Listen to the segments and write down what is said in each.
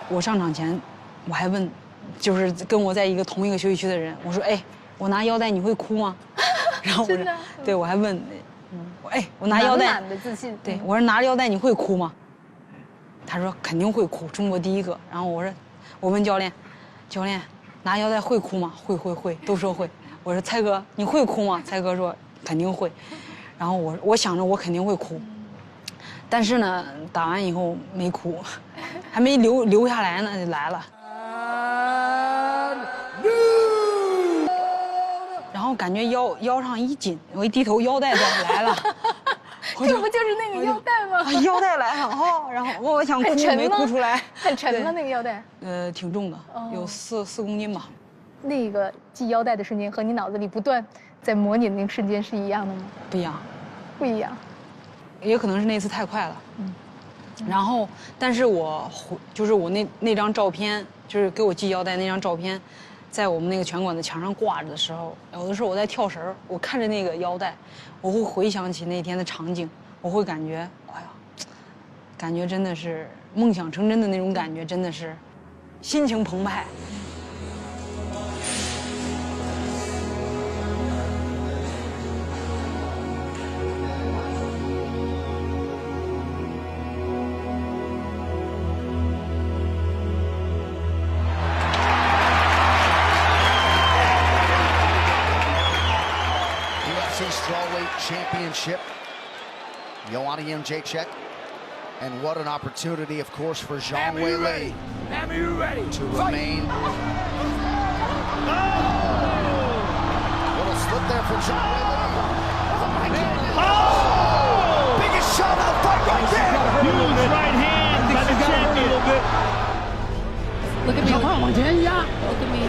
我上场前，我还问，就是跟我在同一个休息区的人，我说：“哎，我拿腰带你会哭吗？”然后我说：“对，我还问，我拿腰带，满满的自信。对我说拿着腰带你会哭吗？”他说：“肯定会哭，中国第一个。”然后我问教练，教练拿腰带会哭吗？会，都说会。我说：“蔡哥你会哭吗？”蔡哥说：“肯定会。”然后我想着我肯定会哭，但是呢，打完以后没哭，还没流下来呢就来了。然后感觉腰上一紧，我一低头腰带来了，这不就是那个腰带吗？腰带来了然后我想哭没哭出来，很沉吗？那个腰带？挺重的，有4公斤吧。那个系腰带的瞬间和你脑子里不断在模拟的那个瞬间是一样的吗？不一样，不一样。也可能是那次太快了。然后，但是就是我那张照片，就是给我系腰带那张照片，在我们那个拳馆的墙上挂着的时候，有的时候我在跳绳，我看着那个腰带，我会回想起那天的场景，我会感觉，哎呀，感觉真的是梦想成真的那种感觉，真的是心情澎湃。Championship, Joanna Jędrzejczyk, and what an opportunity, of course, for Zhang Weili to remain. Little slip there for Zhang Weili. Oh my goodness! Oh! Biggest shot of the fight right there. Huge right hand by the champion. Look at me. Look at me.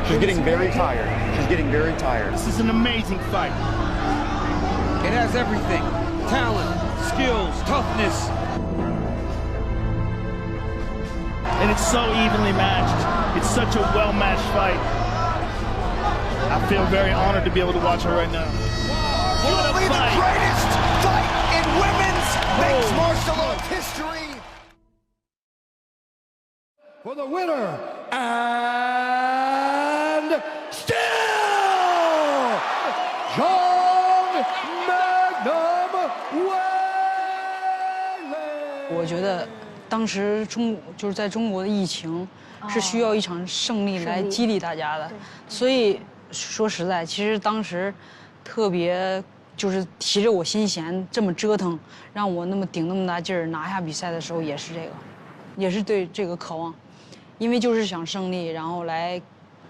She's getting very tired. She's getting very tired. This is an amazing fight. It has everything. Talent, skills, toughness. And it's so evenly matched. It's such a well-matched fight. I feel very honored to be able to watch her right now. What a Probably the fight! greatest fight in women's mixed martial arts history. For the winner, and still, Zhang Magnum Weili. 我觉得，当时就是在中国的疫情，是需要一场胜利来激励大家的，所以说实在，其实当时特别就是提着我心弦这么折腾，让我那么顶那么大劲儿拿下比赛的时候，也是这个，也是对这个渴望，因为就是想胜利，然后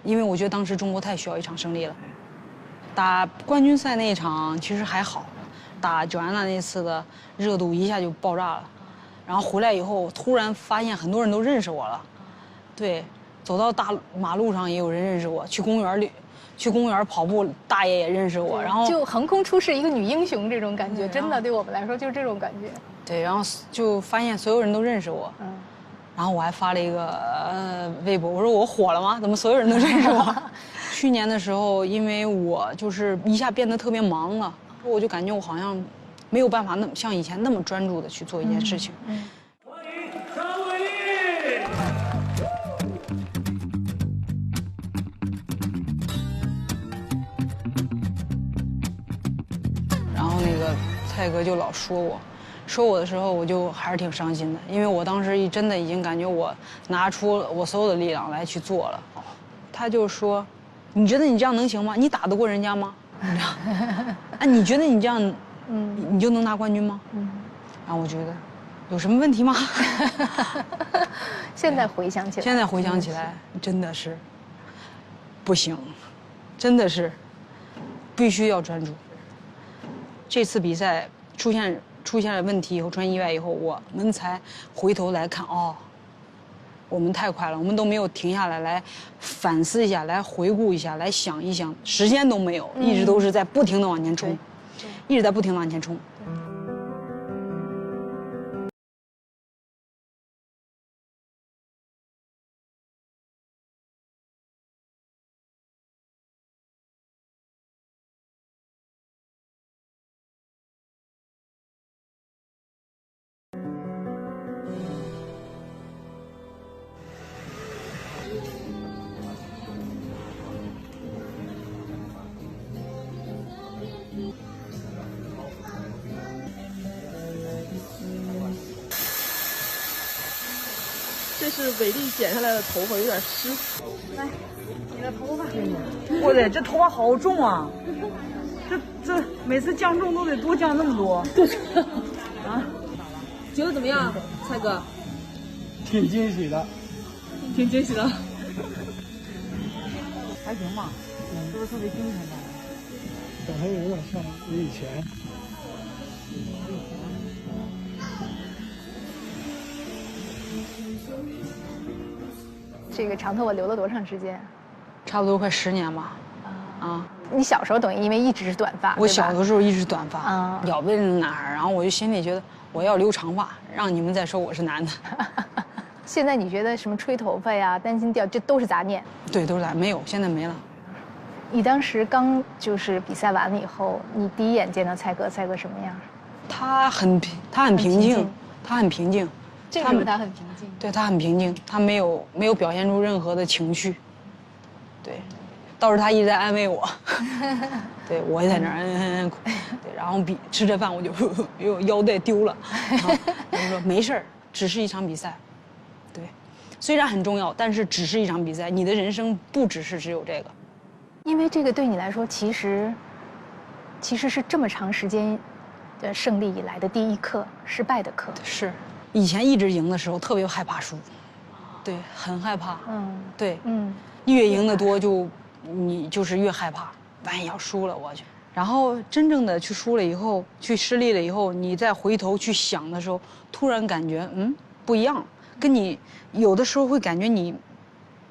因为我觉得当时中国太需要一场胜利了。打冠军赛那一场其实还好，打九安娜那次的热度一下就爆炸了，然后回来以后突然发现很多人都认识我了，对，走到大马路上也有人认识我，去公园跑步，大爷也认识我，然后就横空出世一个女英雄这种感觉，真的对我们来说就是这种感觉。对，然后就发现所有人都认识我，然后我还发了一个微博，我说我火了吗？怎么所有人都认识我？去年的时候，因为我就是一下变得特别忙了，我就感觉我好像没有办法像以前那么专注的去做一件事情。欢迎张伟丽。然后那个蔡哥就老说我的时候，我就还是挺伤心的，因为我当时真的已经感觉我拿出我所有的力量来去做了。他就说：“你觉得你这样能行吗？你打得过人家吗？啊，你觉得你这样，你就能拿冠军吗？”然后我觉得有什么问题吗？现在回想起来，真的是不行，真的是必须要专注。这次比赛出现了问题以后，出现意外以后，我们才回头来看，我们太快了，我们都没有停下来反思一下，来回顾一下，来想一想，时间都没有，一直都是在不停的往前冲，一直在不停的往前冲。这是伟丽剪下来的头发，有点湿。来，你的头发。我的这头发好重啊！这每次降重都得多降那么多。啊，觉得怎么样，蔡哥？挺惊喜的，挺惊喜的。还行吧，是不是特别精神吧？长得有点像我以前。这个长头发留了多长时间？差不多快10年吧。啊，你小时候等于因为一直是短发，我小的时候一直短发，啊，了不得那男孩，然后我就心里觉得我要留长发，让你们再说我是男的。现在你觉得什么吹头发呀、担心掉，这都是杂念？对，都是杂，没有，现在没了。你当时刚就是比赛完了以后，你第一眼见到蔡哥，蔡哥什么样？他很平静，他很平静。这个时候他很平静。对，他很平静，他没有表现出任何的情绪。对，倒是他一直在安慰我。对，我也在那儿对，然后吃着饭我就又腰带丢了，然后他就说没事儿，只是一场比赛。对，虽然很重要，但是只是一场比赛，你的人生不只有这个。因为这个对你来说，其实是这么长时间的胜利以来的第一课，失败的课。是，以前一直赢的时候特别害怕输，对，很害怕。对，越赢得多你就是越害怕，万一要输了我去。然后真正的去输了以后，去失利了以后，你再回头去想的时候，突然感觉不一样，跟你有的时候会感觉你，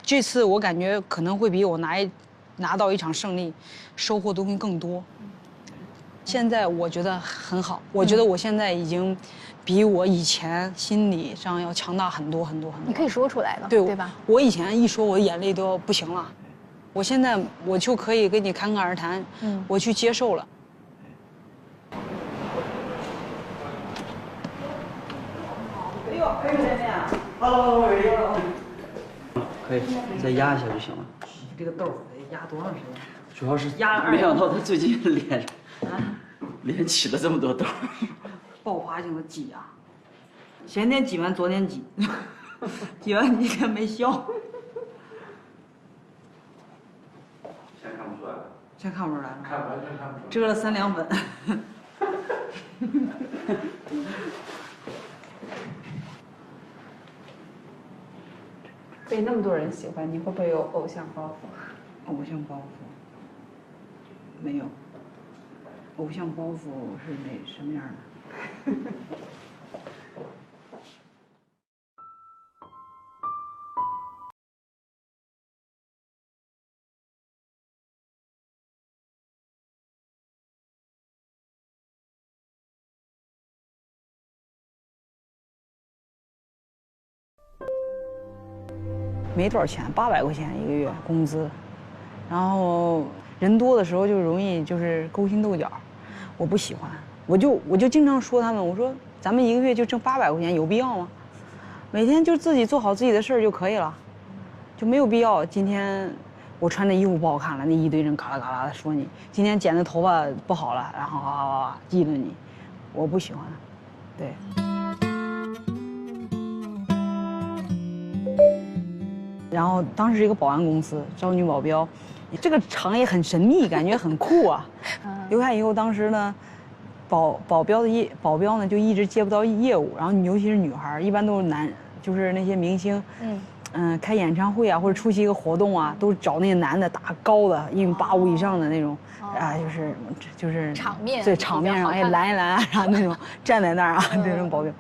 这次我感觉可能会比我拿到一场胜利，收获东西更多。现在我觉得很好，我觉得我现在已经比我以前心理上要强大很多很多很多。你可以说出来了，对吧？我以前一说，我的眼泪都要不行了，我现在我就可以跟你侃侃而谈，我去接受了。哎呦，可以见面啊！哦，可以，再压一下就行了。这个豆得压多长时间？主要是压没想到他最近脸起了这么多痘，爆发性的挤压，前天挤完，昨天挤，挤完今天没消。现在看不出来了。现在看不出来了。看完全看不出来。遮了3两粉。被那么多人喜欢，你会不会有偶像包袱？偶像包袱没有。偶像包袱是什么样的？没多少钱，800块钱一个月工资，然后人多的时候就容易就是勾心斗角，我不喜欢，我就经常说他们，我说咱们一个月就挣800块钱有必要吗？每天就自己做好自己的事儿就可以了，就没有必要。今天我穿的衣服不好看了，那一堆人嘎啦嘎啦的说你；今天剪的头发不好了，然后议论你，我不喜欢，对。然后当时是一个保安公司招女保镖，这个行业很神秘，感觉很酷啊。留下以后，当时呢，保镖呢就一直接不到业务，然后尤其是女孩，一般都是就是那些明星，开演唱会啊或者出席一个活动啊，都找那些男的大高的1.85米以上的那种，就是场面，对，场面上拦一拦啊，然后那种站在那儿啊这种保镖。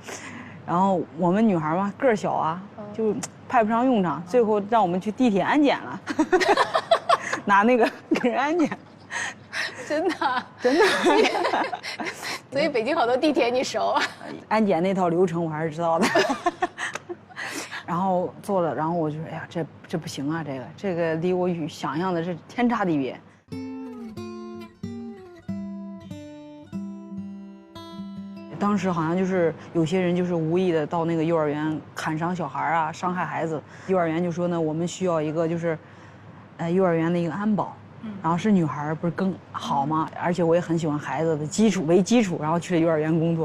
然后我们女孩嘛个儿小啊，就派不上用场，最后让我们去地铁安检了，拿那个给人安检。真的，真的。所以北京好多地铁你熟啊？安检那套流程我还是知道的。然后做了，然后我就说，哎呀，这不行啊，这个离我想象的是天差地别。当时好像就是有些人就是无意的到那个幼儿园砍伤小孩啊，伤害孩子。幼儿园就说呢，我们需要一个就是，幼儿园的一个安保。然后是女孩不是更好吗？而且我也很喜欢孩子的基础，然后去了幼儿园工作。